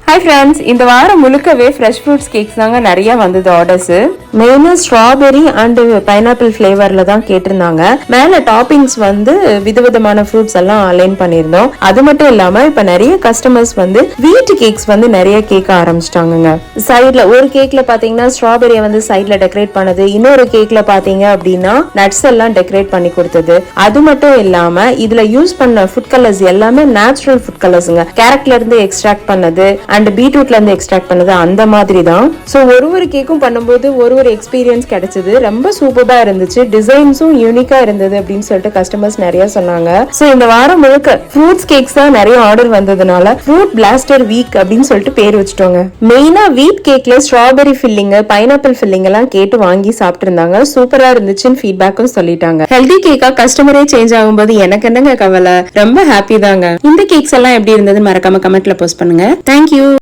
Hi friends, இந்த வாரம் முழுக்கவே ஃப்ரெஷ் ஃப்ரூட்ஸ் கேக்ஸ் தாங்க நிறைய வந்தது ஆர்டர்ஸ். மெயினாக ஸ்ட்ராபெரி அண்ட் பைனாப்பிள் ஃப்ளேவர்ல தான் கேட்டிருந்தாங்க. மேல டாப்பிங்ஸ் வந்து விதவிதமான ஃப்ரூட்ஸ் எல்லாம் அலைன் பண்ணியிருந்தோம். அது மட்டும் இல்லாம இப்ப நிறைய கஸ்டமர்ஸ் வந்து வீட்டு கேக்ஸ் வந்து நிறைய கேட்க ஆரம்பிச்சிட்டாங்க. சைட்ல ஒரு கேக்ல பாத்தீங்கன்னா ஸ்ட்ராபெரியை வந்து சைட்ல டெக்கரேட் பண்ணது, இன்னொரு கேக்ல பாத்தீங்க அப்படின்னா நட்ஸ் எல்லாம் டெக்கரேட் பண்ணி கொடுத்தது. அது மட்டும் இல்லாம இதுல யூஸ் பண்ண ஃபுட் கலர்ஸ் எல்லாமே நேச்சுரல் ஃபுட் கலர்ஸுங்க. கேரட்ல இருந்து எக்ஸ்ட்ராக்ட் பண்ணது அண்ட் பீட்ரூட்ல இருந்து எக்ஸ்ட்ராக்ட் பண்ணது அந்த மாதிரி தான். ஸோ ஒரு கேக்கும் பண்ணும்போது ஒரு எக்ஸ்பீரியன்ஸ் கிடைச்சது. ரொம்ப சூப்பரா இருந்துச்சு. டிசைன்ஸும் யூனிக்கா இருந்தது அப்படின்னு சொல்லிட்டு கஸ்டமர்ஸ் நிறைய சொன்னாங்க. ஸோ இந்த வாரம் முழுக்க ஃப்ரூட்ஸ் கேக்ஸ் தான் நிறைய ஆர்டர் வந்ததுனால ஃப்ரூட் பிளாஸ்டர் வீக் அப்படின்னு சொல்லிட்டு பேர் வச்சுட்டோங்க. மெயினா வீட் கேக்ல ஸ்ட்ராபெரி ஃபில்லிங், பைனாப்பிள் ஃபில்லிங் எல்லாம் கேட்டு வாங்கி சாப்பிட்டு இருந்தாங்க. சூப்பரா இருந்துச்சுன்னு ஃபீட்பேக்கும் சொல்லிட்டாங்க. ஹெல்தி கேக்கா கஸ்டமரே சேஞ்ச் ஆகும்போது எனக்கு என்னங்க கவலை, ரொம்ப ஹாப்பி தாங்க. இந்த கேக்ஸ் எல்லாம் எப்படி இருந்ததுன்னு மறக்காம கமெண்ட்ல போஸ்ட் பண்ணுங்க. தேங்க்யூ.